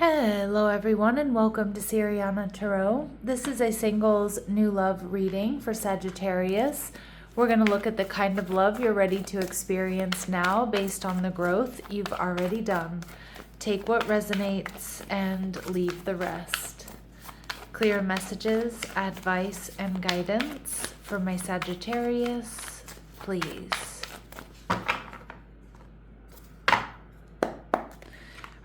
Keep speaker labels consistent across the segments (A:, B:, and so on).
A: Hello everyone and welcome to Siriana Tarot. This is a singles new love reading for Sagittarius. We're going to look at the kind of love you're ready to experience now based on the growth you've already done. Take what resonates and leave the rest. Clear messages, advice, and guidance for my Sagittarius, please.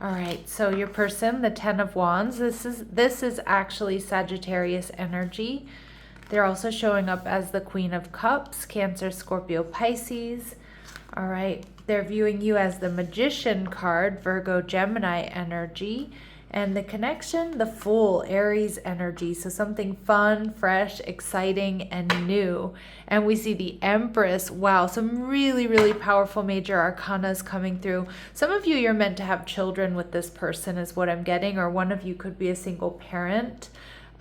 A: All right, so your person, the Ten of Wands, this is actually Sagittarius energy. They're also showing up as the Queen of Cups, Cancer, Scorpio, Pisces. All right, they're viewing you as the Magician card, Virgo, Gemini energy. And the connection, the Fool, Aries energy. So something fun, fresh, exciting, and new. And we see the Empress. Wow, some really, really powerful major arcanas coming through. Some of you, you're meant to have children with this person is what I'm getting. Or one of you could be a single parent.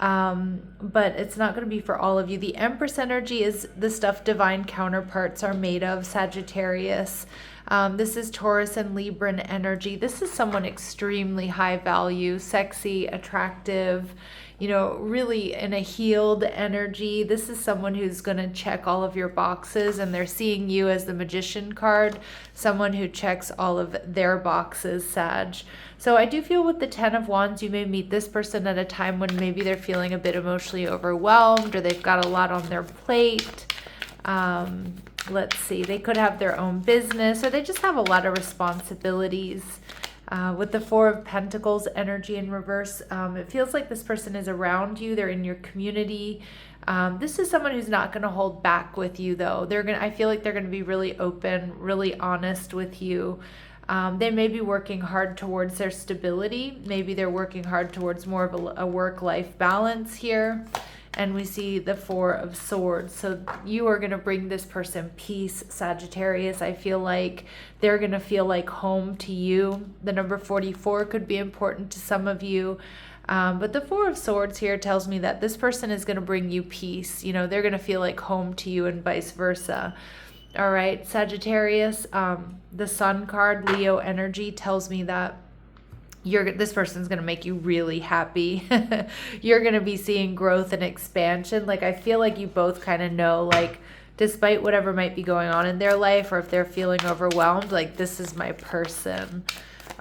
A: But it's not going to be for all of you. The Empress energy is the stuff divine counterparts are made of, Sagittarius. This is Taurus and Libran energy. This is someone extremely high value, sexy, attractive, you know, really in a healed energy. This is someone who's going to check all of your boxes, and they're seeing you as the Magician card, someone who checks all of their boxes, Sag. So I do feel with the Ten of Wands, you may meet this person at a time when maybe they're feeling a bit emotionally overwhelmed or they've got a lot on their plate. Let's see, they could have their own business or they just have a lot of responsibilities. With the Four of Pentacles energy in reverse, it feels like this person is around you. They're in your community. This is someone who's not going to hold back with you, though. I feel like they're going to be really open, really honest with you. They may be working hard towards their stability. Maybe they're working hard towards more of a work-life balance here. And we see the Four of Swords. So you are going to bring this person peace, Sagittarius. I feel like they're going to feel like home to you. The number 44 could be important to some of you. But the Four of Swords here tells me that this person is going to bring you peace. You know, they're going to feel like home to you and vice versa. All right, Sagittarius, the Sun card, Leo energy, tells me that this person's going to make you really happy. You're going to be seeing growth and expansion. Like, I feel like you both kind of know, like, despite whatever might be going on in their life, or if they're feeling overwhelmed, like, this is my person.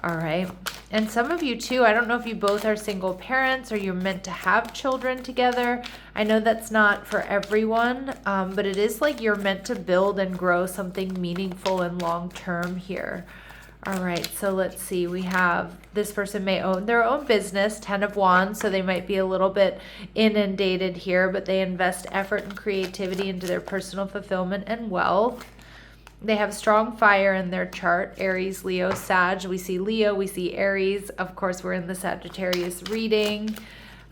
A: All right. And some of you too, I don't know if you both are single parents or you're meant to have children together. I know that's not for everyone, but it is like you're meant to build and grow something meaningful and long-term here. All right, so let's see. We have this person may own their own business, Ten of Wands, so they might be a little bit inundated here, but they invest effort and creativity into their personal fulfillment and wealth. They have strong fire in their chart, Aries, Leo, Sag. We see Leo, we see Aries. Of course, we're in the Sagittarius reading.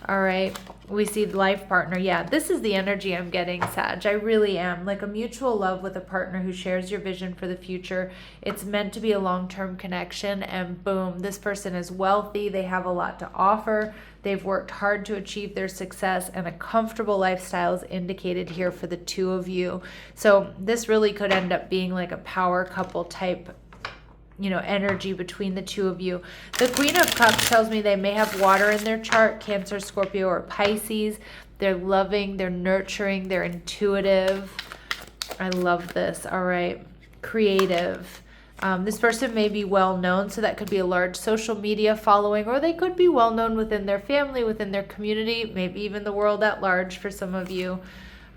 A: All right, we see the life partner. Yeah, this is the energy I'm getting, Sag. I really am. Like a mutual love with a partner who shares your vision for the future. It's meant to be a long-term connection, and boom, this person is wealthy. They have a lot to offer. They've worked hard to achieve their success, and a comfortable lifestyle is indicated here for the two of you. So this really could end up being like a power couple type, you know, energy between the two of you. The Queen of Cups tells me they may have water in their chart, Cancer, Scorpio, or Pisces. They're loving, they're nurturing, they're intuitive. I love this. All right. Creative. This person may be well known, so that could be a large social media following, or they could be well known within their family, within their community, maybe even the world at large for some of you.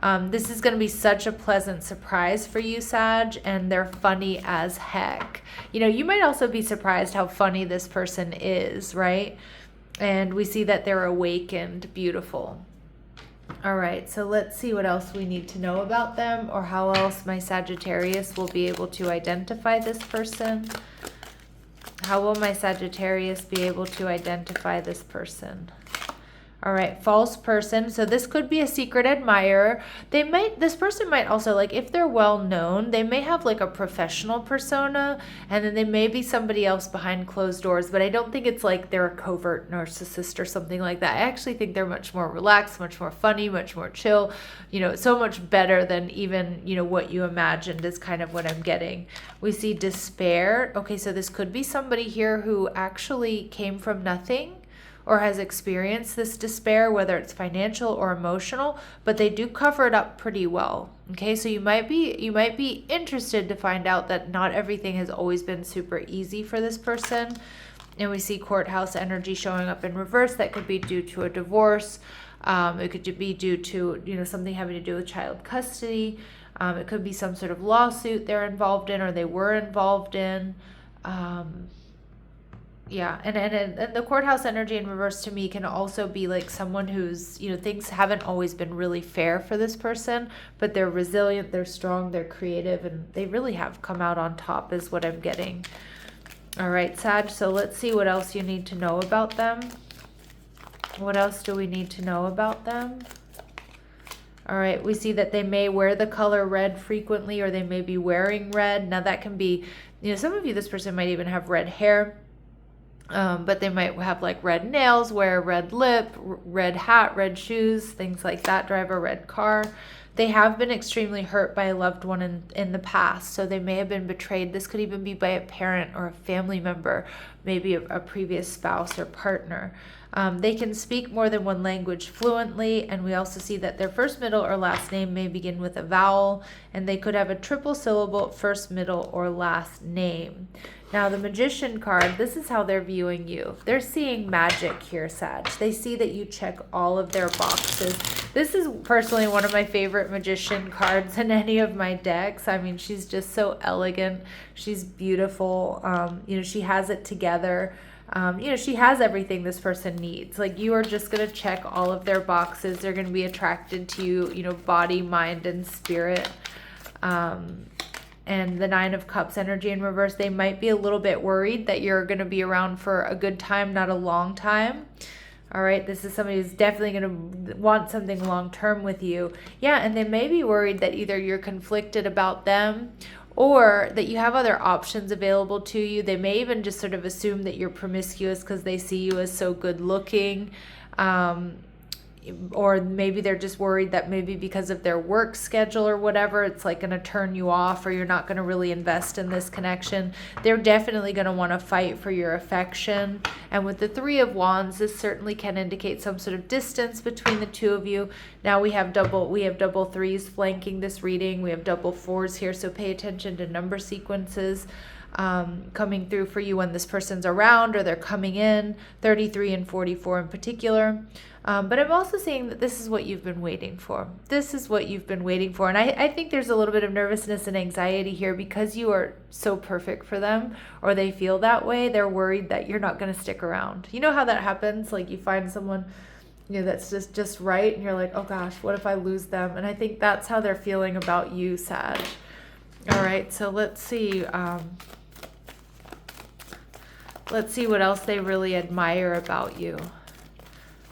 A: This is going to be such a pleasant surprise for you, Sag, and they're funny as heck. You know, you might also be surprised how funny this person is, right? And we see that they're awakened. Beautiful. All right, so let's see what else we need to know about them, or how else my Sagittarius will be able to identify this person. How will my Sagittarius be able to identify this person? All right, false person. So this could be a secret admirer. This person might also, like, if they're well known, they may have like a professional persona, and then they may be somebody else behind closed doors, but I don't think it's like they're a covert narcissist or something like that. I actually think they're much more relaxed, much more funny, much more chill, so much better than even, what you imagined is kind of what I'm getting. We see despair. Okay, so this could be somebody here who actually came from nothing, or has experienced this despair, whether it's financial or emotional, but they do cover it up pretty well. Okay, so you might be interested to find out that not everything has always been super easy for this person. And we see courthouse energy showing up in reverse. That could be due to a divorce. It could be due to something having to do with child custody. It could be some sort of lawsuit they're involved in, or they were involved in. Yeah, and the courthouse energy in reverse to me can also be like someone who's, things haven't always been really fair for this person, but they're resilient, they're strong, they're creative, and they really have come out on top is what I'm getting. All right, Sag, so let's see what else you need to know about them. What else do we need to know about them? All right, we see that they may wear the color red frequently, or they may be wearing red. Now that can be, some of you, this person might even have red hair. But they might have like red nails, wear a red lip, red hat, red shoes, things like that, drive a red car. They have been extremely hurt by a loved one in the past, so they may have been betrayed. This could even be by a parent or a family member, maybe a previous spouse or partner. They can speak more than one language fluently, and we also see that their first, middle, or last name may begin with a vowel, and they could have a triple syllable first, middle, or last name. Now, the Magician card, this is how they're viewing you. They're seeing magic here, Sag. They see that you check all of their boxes. This is personally one of my favorite Magician cards in any of my decks. I mean, she's just so elegant. She's beautiful. She has it together. She has everything this person needs. Like, you are just going to check all of their boxes. They're going to be attracted to you, body, mind, and spirit. And the Nine of Cups energy in reverse, they might be a little bit worried that you're going to be around for a good time, not a long time. All right, this is somebody who's definitely going to want something long-term with you. Yeah, and they may be worried that either you're conflicted about them, or that you have other options available to you. They may even just sort of assume that you're promiscuous because they see you as so good looking. Or maybe they're just worried that maybe because of their work schedule or whatever, it's like going to turn you off, or you're not going to really invest in this connection. They're definitely going to want to fight for your affection. And with the Three of Wands, this certainly can indicate some sort of distance between the two of you. Now we have double threes flanking this reading. We have double fours here, so pay attention to number sequences coming through for you when this person's around or they're coming in, 33 and 44 in particular. But I'm also seeing that this is what you've been waiting for. This is what you've been waiting for. And I think there's a little bit of nervousness and anxiety here because you are so perfect for them, or they feel that way. They're worried that you're not going to stick around. You know how that happens? Like, you find someone, that's just right, and you're like, oh gosh, what if I lose them? And I think that's how they're feeling about you, Sag. All right, so let's see. Let's see what else they really admire about you.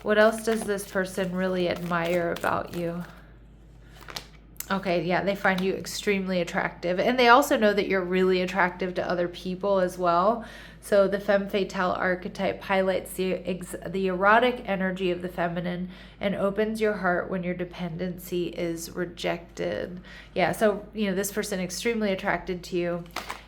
A: What else does this person really admire about you? Okay, yeah, they find you extremely attractive. And they also know that you're really attractive to other people as well. So the femme fatale archetype highlights the erotic energy of the feminine and opens your heart when your dependency is rejected. Yeah, so, this person extremely attracted to you.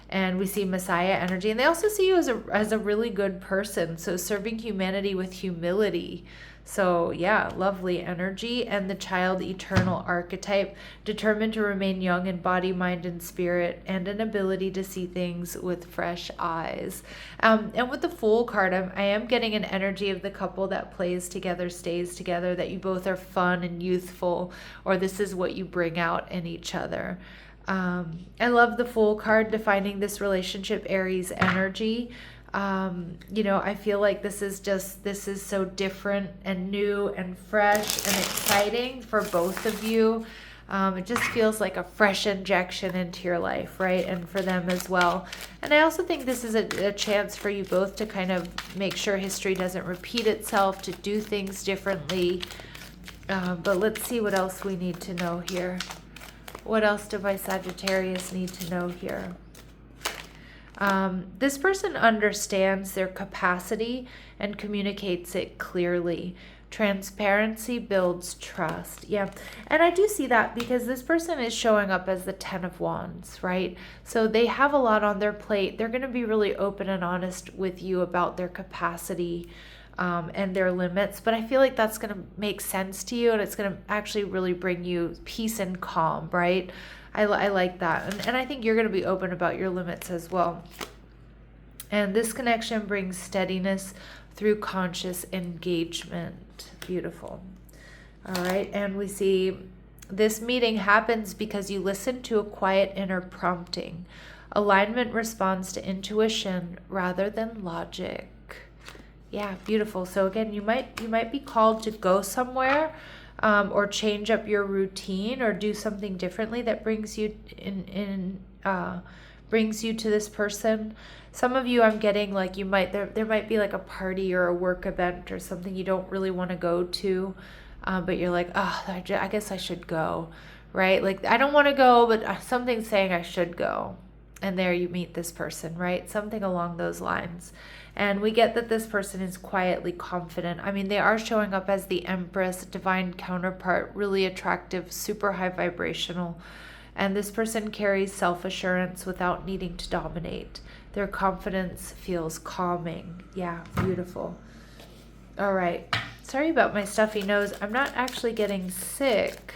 A: And we see Messiah energy. And they also see you as a really good person. So serving humanity with humility. So yeah, lovely energy. And the child eternal archetype, determined to remain young in body, mind, and spirit, and an ability to see things with fresh eyes. And with the Fool card, I am getting an energy of the couple that plays together, stays together, that you both are fun and youthful, or this is what you bring out in each other. I love the Fool card defining this relationship, Aries energy. I feel like this is so different and new and fresh and exciting for both of you. It just feels like a fresh injection into your life, right? And for them as well. And I also think this is a chance for you both to kind of make sure history doesn't repeat itself, to do things differently. But let's see what else we need to know here. What else do my Sagittarius need to know here? This person understands their capacity and communicates it clearly. Transparency builds trust. Yeah. And I do see that because this person is showing up as the 10 of Wands, right? So they have a lot on their plate. They're going to be really open and honest with you about their capacity and their limits. But I feel like that's going to make sense to you, and it's going to actually really bring you peace and calm, right? I like that. And I think you're going to be open about your limits as well. And this connection brings steadiness through conscious engagement. Beautiful. All right. And we see this meeting happens because you listen to a quiet inner prompting. Alignment responds to intuition rather than logic. Yeah, beautiful. So again, you might be called to go somewhere or change up your routine or do something differently that brings you brings you to this person. Some of you, I'm getting like there might be like a party or a work event or something you don't really want to go to, but you're like, oh, I guess I should go, right? Like I don't want to go, but something's saying I should go. And there you meet this person, right? Something along those lines. And we get that this person is quietly confident. I mean, they are showing up as the Empress, divine counterpart, really attractive, super high vibrational. And this person carries self-assurance without needing to dominate. Their confidence feels calming. Yeah, beautiful. All right. Sorry about my stuffy nose. I'm not actually getting sick.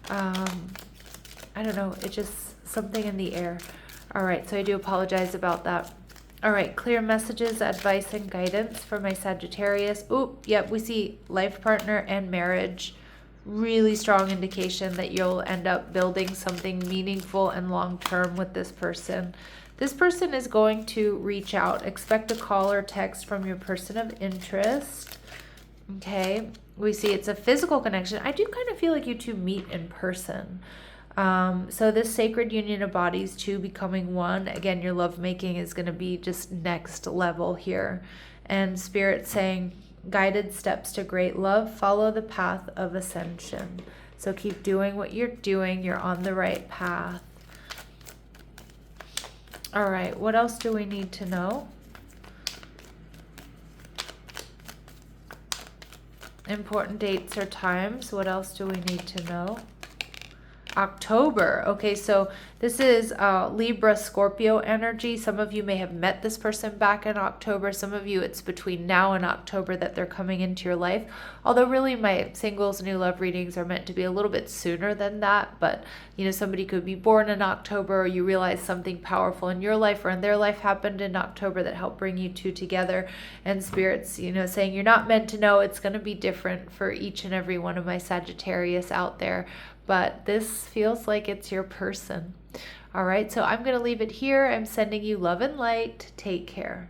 A: I don't know. It's just something in the air. All right. So I do apologize about that. All right. Clear messages, advice, and guidance for my Sagittarius. Oop. Yep. We see life partner and marriage. Really strong indication that you'll end up building something meaningful and long-term with this person. This person is going to reach out. Expect a call or text from your person of interest. Okay. We see it's a physical connection. I do kind of feel like you two meet in person. So this sacred union of bodies, two becoming one. Again, your lovemaking is going to be just next level here. And Spirit saying, guided steps to great love, follow the path of ascension. So keep doing what you're doing. You're on the right path. All right, what else do we need to know? Important dates or times. What else do we need to know? October. Okay, so this is Libra Scorpio energy. Some of you may have met this person back in October. Some of you, it's between now and October that they're coming into your life. Although really my singles new love readings are meant to be a little bit sooner than that. But, you know, somebody could be born in October, or you realize something powerful in your life or in their life happened in October that helped bring you two together. And Spirit's, you know, saying you're not meant to know. It's going to be different for each and every one of my Sagittarius out there. But this feels like it's your person. All right, so I'm going to leave it here. I'm sending you love and light. Take care.